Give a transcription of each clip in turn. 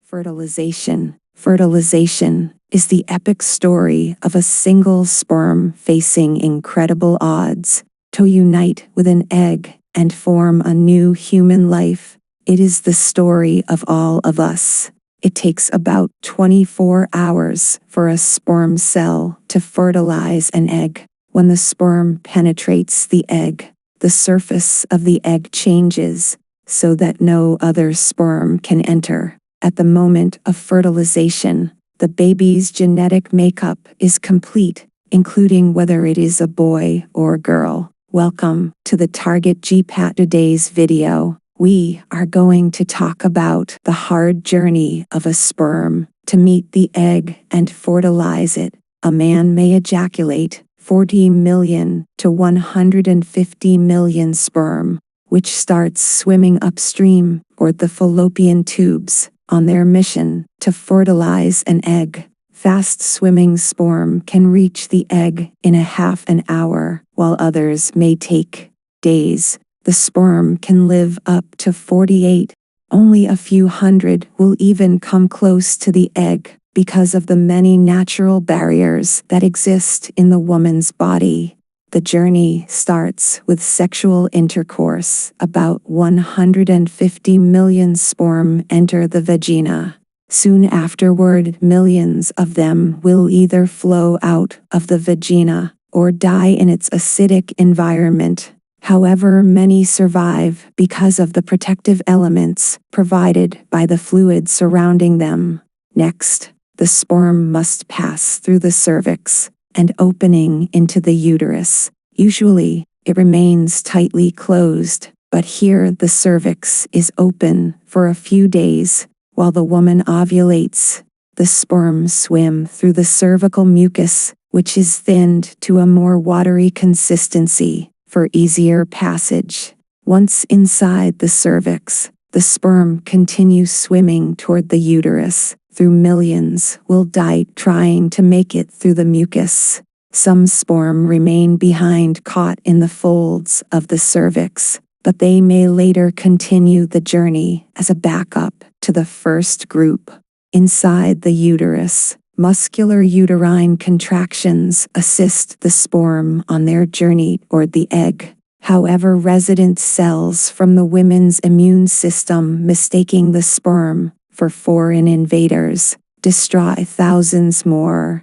Fertilization. Fertilization is the epic story of a single sperm facing incredible odds to unite with an egg and form a new human life. It is the story of all of us. It takes about 24 hours for a sperm cell to fertilize an egg. When the sperm penetrates the egg, the surface of the egg changes so that no other sperm can enter. At the moment of fertilization, the baby's genetic makeup is complete, including whether it is a boy or girl. Welcome to the Target GPAT. Today's video, we are going to talk about the hard journey of a sperm to meet the egg and fertilize it. A man may ejaculate 40 million to 150 million sperm, which starts swimming upstream or the fallopian tubes on their mission to fertilize an egg. Fast-swimming sperm can reach the egg in a half an hour, while others may take days. The sperm can live up to 48. Only a few hundred will even come close to the egg because of the many natural barriers that exist in the woman's body. The journey starts with sexual intercourse. About 150 million sperm enter the vagina. Soon afterward, millions of them will either flow out of the vagina or die in its acidic environment. However, many survive because of the protective elements provided by the fluid surrounding them. Next, the sperm must pass through the cervix and opening into the uterus. Usually, it remains tightly closed, but here the cervix is open for a few days while the woman ovulates. The sperm swim through the cervical mucus, which is thinned to a more watery consistency for easier passage. Once inside the cervix, the sperm continues swimming toward the uterus. Through millions will die trying to make it through the mucus. Some sperm remain behind caught in the folds of the cervix, but they may later continue the journey as a backup to the first group. Inside the uterus, muscular uterine contractions assist the sperm on their journey toward the egg. However, resident cells from the women's immune system mistaking the sperm for foreign invaders destroy thousands more.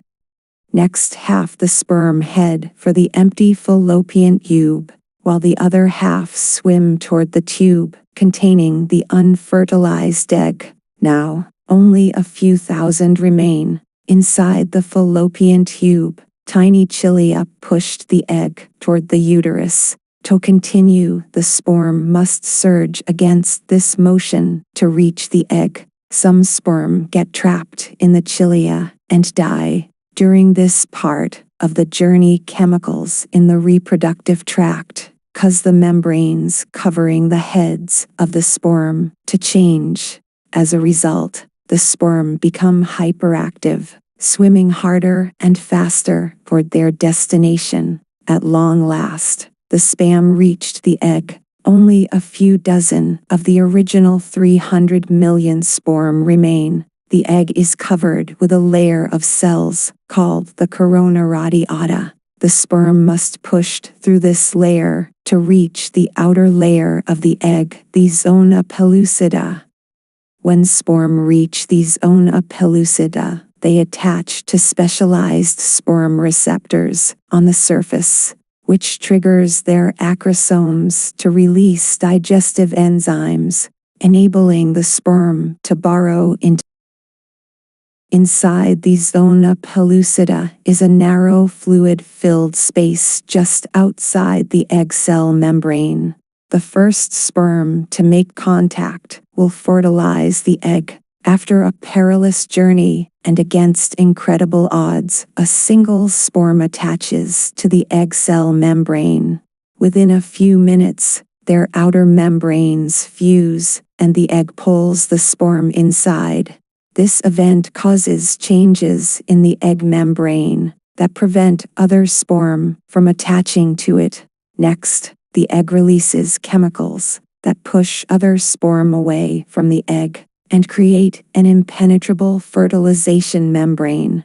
Next, half the sperm head for the empty fallopian tube, while the other half swim toward the tube containing the unfertilized egg. Now, only a few thousand remain. Inside the fallopian tube, tiny cilia pushed the egg toward the uterus. To continue, the sperm must surge against this motion to reach the egg. Some sperm get trapped in the cilia and die. During this part of the journey, chemicals in the reproductive tract cause the membranes covering the heads of the sperm to change. As a result, the sperm become hyperactive, swimming harder and faster toward their destination. At long last, the sperm reached the egg. Only a few dozen of the original 300 million sperm remain. The egg is covered with a layer of cells called the corona radiata. The sperm must push through this layer to reach the outer layer of the egg, the zona pellucida. When sperm reach the zona pellucida, they attach to specialized sperm receptors on the surface, which triggers their acrosomes to release digestive enzymes, enabling the sperm to burrow into. Inside the zona pellucida is a narrow fluid-filled space just outside the egg cell membrane. The first sperm to make contact will fertilize the egg. After a perilous journey and against incredible odds, a single sperm attaches to the egg cell membrane. Within a few minutes, their outer membranes fuse and the egg pulls the sperm inside. This event causes changes in the egg membrane that prevent other sperm from attaching to it. Next, the egg releases chemicals that push other sperm away from the egg and create an impenetrable fertilization membrane.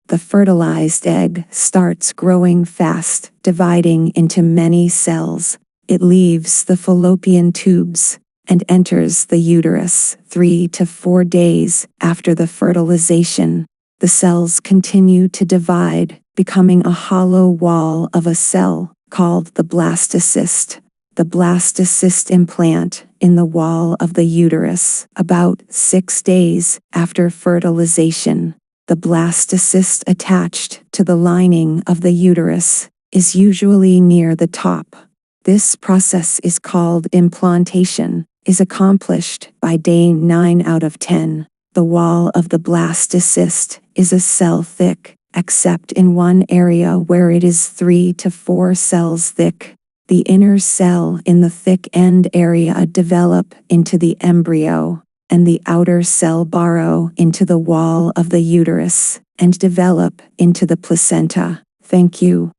The fertilized egg starts growing fast, dividing into many cells. It leaves the fallopian tubes and enters the uterus 3 to 4 days after the fertilization. The cells continue to divide, becoming a hollow wall of a cell called the blastocyst. The blastocyst implant in the wall of the uterus about 6 days after fertilization. The blastocyst attached to the lining of the uterus is usually near the top. This process is called implantation, is accomplished by day 9 out of 10. The wall of the blastocyst is a cell thick, except in one area where it is 3 to 4 cells thick. The inner cell in the thick end area develop into the embryo, and the outer cell burrow into the wall of the uterus and develop into the placenta. Thank you.